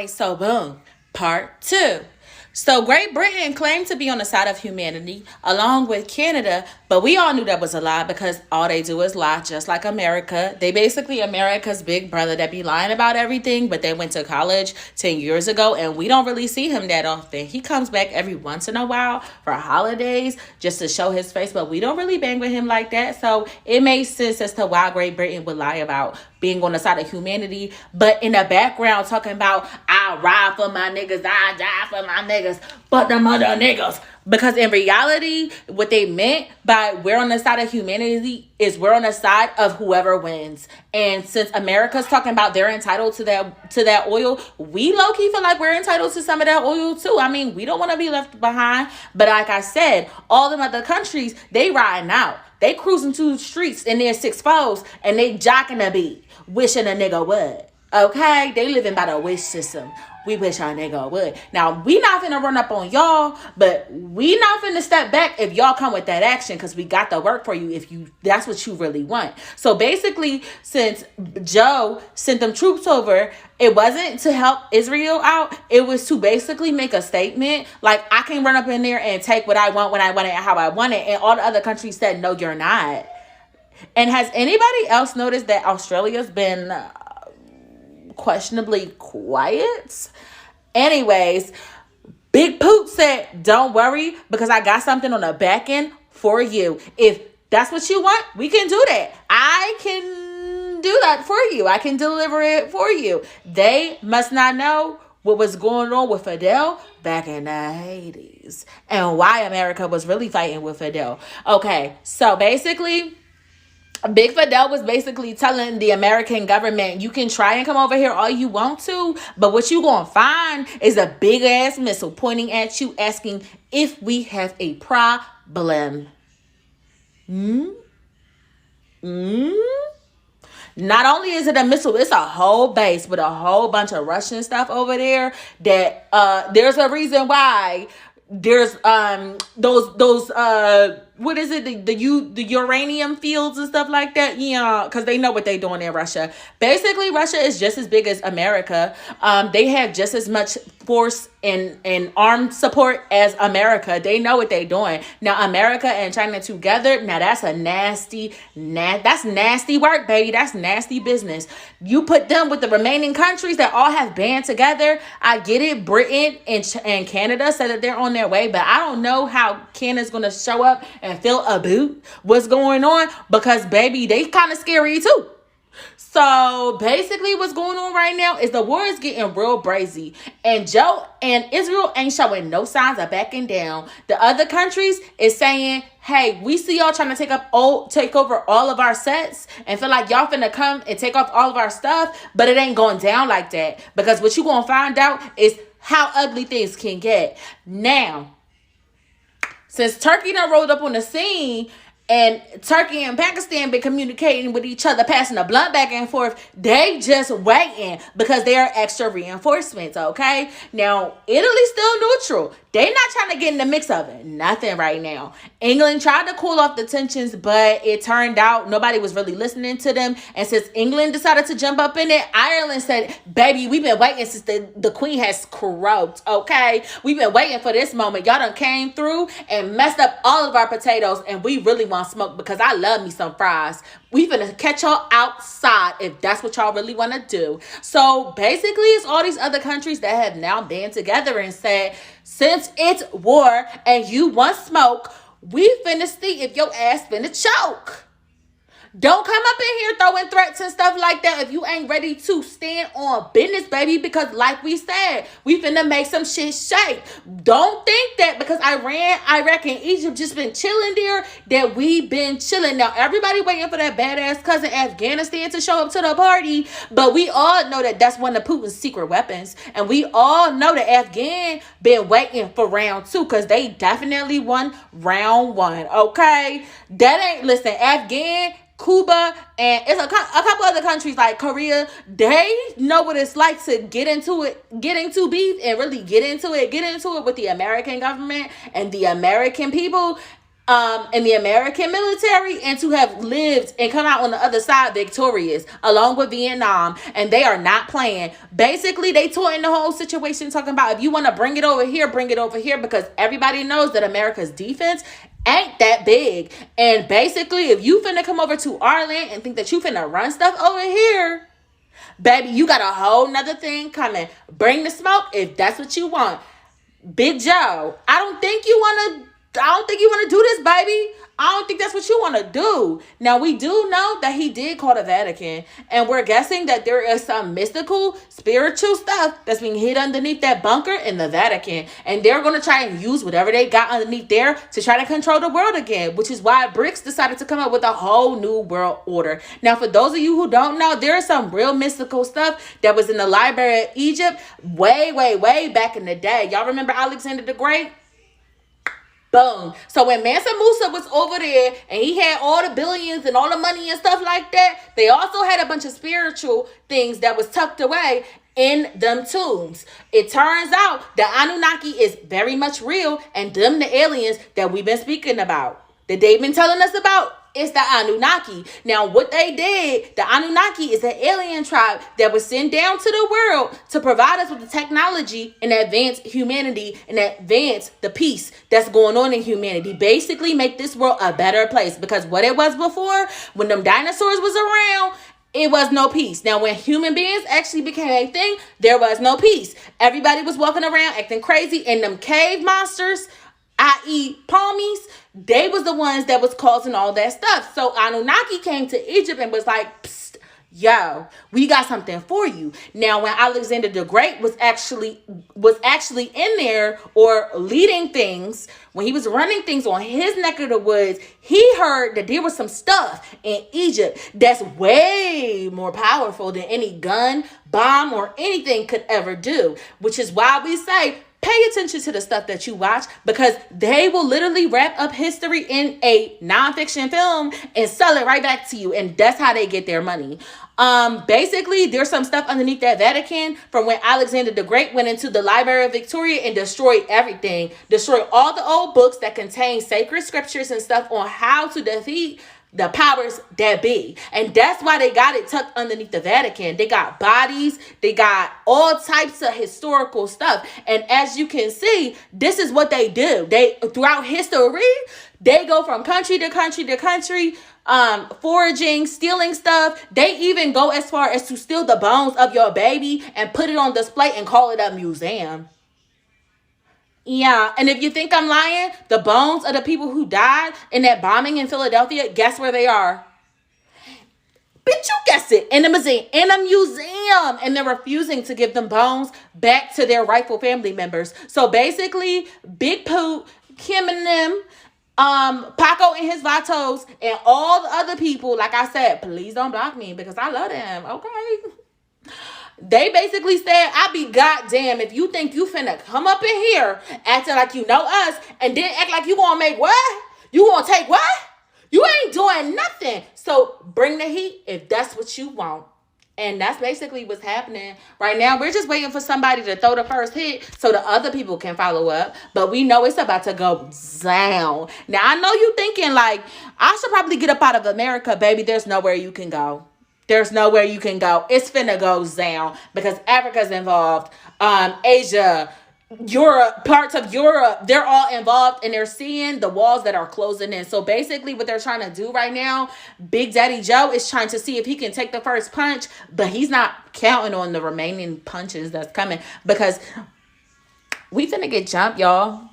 So boom, part two. So Great Britain claimed to be on the side of humanity along with Canada, but we all knew that was a lie because all they do is lie, just like America. They basically America's big brother that be lying about everything, but they went to college 10 years ago and we don't really see him that often. He comes back every once in a while for holidays just to show his face, but we don't really bang with him like that. So it makes sense as to why Great Britain would lie about being on the side of humanity, but in the background talking about I ride for my niggas, I die for my niggas, but the mother niggas. Because in reality, what they meant by we're on the side of humanity is we're on the side of whoever wins. And since America's talking about they're entitled to that oil, we low key feel like we're entitled to some of that oil too. I mean, we don't want to be left behind. But like I said, all them other countries, they riding out. They cruising through the streets in their six foes and they jocking a beat, wishing a nigga would. Okay? They living by the wish system. We wish our nigga would. Now, we not finna run up on y'all, but we not finna step back if y'all come with that action because we got the work for you if that's what you really want. So basically, since Joe sent them troops over, it wasn't to help Israel out. It was to basically make a statement like, I can run up in there and take what I want when I want it and how I want it. And all the other countries said, no, you're not. And has anybody else noticed that Australia's been questionably quiet? Anyways, Big Poop said, don't worry because I got something on the back end for you. If that's what you want, we can do that. I can do that for you. I can deliver it for you. They must not know what was going on with Fidel back in the 80s and why America was really fighting with Fidel. Okay, so basically, Big Fidel was basically telling the American government, you can try and come over here all you want to, but what you gonna find is a big ass missile pointing at you asking if we have a problem. Not only is it a missile, it's a whole base with a whole bunch of Russian stuff over there that there's a reason why there's those what is it, the uranium fields and stuff like that, because they know what they're doing in Russia. Basically, Russia is just as big as America. They have just as much force and armed support as America. They know what they're doing. Now, America and China together, now that's a nasty work, baby. That's nasty business. You put them with the remaining countries that all have band together. I get it. Britain and Canada said that they're on their way, but I don't know how Canada's going to show up and feel a boot what's going on because, baby, they kind of scary too. So basically what's going on right now is the war is getting real brazy and Joe and Israel ain't showing no signs of backing down. The other countries is saying, hey, we see y'all trying to take over all of our sets and feel like y'all finna come and take off all of our stuff, but it ain't going down like that because what you gonna find out is how ugly things can get. Now, since Turkey done rolled up on the scene and Turkey and Pakistan been communicating with each other, passing the blunt back and forth, they just waiting because they are extra reinforcements, okay? Now, Italy's still neutral. They not trying to get in the mix of it. Nothing right now. England tried to cool off the tensions, but it turned out nobody was really listening to them. And since England decided to jump up in it, Ireland said, baby, we've been waiting since the Queen has croaked, okay? We've been waiting for this moment. Y'all done came through and messed up all of our potatoes, and we really want smoke because I love me some fries. We finna catch y'all outside if that's what y'all really want to do. So basically, it's all these other countries that have now band together and said, since it's war and you want smoke, we finna see if your ass finna choke. Don't come up in here throwing threats and stuff like that if you ain't ready to stand on business, baby, because like we said, we finna make some shit shake. Don't think that because Iran, Iraq, and Egypt just been chilling there, that we been chilling. Now, everybody waiting for that badass cousin Afghanistan to show up to the party, but we all know that that's one of Putin's secret weapons, and we all know that Afghan been waiting for round two because they definitely won round one, okay? Listen, Afghan, Cuba, and it's a couple other countries like Korea, they know what it's like to get into beef and really get into it with the American government and the American people. in the American military, and to have lived and come out on the other side victorious, along with Vietnam. And they are not playing. Basically, they taught in the whole situation, talking about, if you want to bring it over here, bring it over here, because everybody knows that America's defense ain't that big. And basically, if you finna come over to our land and think that you finna run stuff over here, baby, you got a whole nother thing coming. Bring the smoke if that's what you want. Big Joe, I don't think you want to do this, baby. I don't think that's what you want to do. Now, we do know that he did call the Vatican, and we're guessing that there is some mystical, spiritual stuff that's being hid underneath that bunker in the Vatican, and they're going to try and use whatever they got underneath there to try to control the world again, which is why BRICS decided to come up with a whole new world order. Now, for those of you who don't know, there is some real mystical stuff that was in the Library of Egypt way, way, way back in the day. Y'all remember Alexander the Great? Boom. So when Mansa Musa was over there and he had all the billions and all the money and stuff like that, they also had a bunch of spiritual things that was tucked away in them tombs. It turns out the Anunnaki is very much real, and them the aliens that we've been speaking about, that they've been telling us about, is the Anunnaki. Now, what they did, the Anunnaki is an alien tribe that was sent down to the world to provide us with the technology and advance humanity and advance the peace that's going on in humanity. Basically, make this world a better place, because what it was before, when them dinosaurs was around, it was no peace. Now, when human beings actually became a thing, there was no peace. Everybody was walking around acting crazy, and them cave monsters, i.e. palmies, they was the ones that was causing all that stuff. So Anunnaki came to Egypt and was like, psst, yo, we got something for you. Now, when Alexander the Great was actually in there, or leading things, when he was running things on his neck of the woods, he heard that there was some stuff in Egypt that's way more powerful than any gun, bomb, or anything could ever do, which is why we say, pay attention to the stuff that you watch, because they will literally wrap up history in a nonfiction film and sell it right back to you. And that's how they get their money. Basically, there's some stuff underneath that Vatican from when Alexander the Great went into the Library of Victoria and destroyed everything. Destroyed all the old books that contain sacred scriptures and stuff on how to defeat the powers that be. And that's why they got it tucked underneath the Vatican. They got bodies, they got all types of historical stuff. And as you can see, this is what they do. They, throughout history, they go from country to country to country, foraging, stealing stuff. They even go as far as to steal the bones of your baby and put it on display and call it a museum. Yeah, and if you think I'm lying, the bones of the people who died in that bombing in Philadelphia, guess where they are? Bitch, you guess it. In a museum. And they're refusing to give them bones back to their rightful family members. So basically, Big Poot, Kim and them, Paco and his Vatos, and all the other people, like I said, please don't block me because I love them, okay? They basically said, I be goddamn if you think you finna come up in here acting like you know us and then act like you gonna make what? You gonna take what? You ain't doing nothing. So bring the heat if that's what you want. And that's basically what's happening right now. We're just waiting for somebody to throw the first hit so the other people can follow up. But we know it's about to go down. Now, I know you thinking like, I should probably get up out of America, baby. There's nowhere you can go. There's nowhere you can go. It's finna go down because Africa's involved. Asia, Europe, parts of Europe, they're all involved, and they're seeing the walls that are closing in. So basically what they're trying to do right now, Big Daddy Joe is trying to see if he can take the first punch, but he's not counting on the remaining punches that's coming because we finna get jumped, y'all.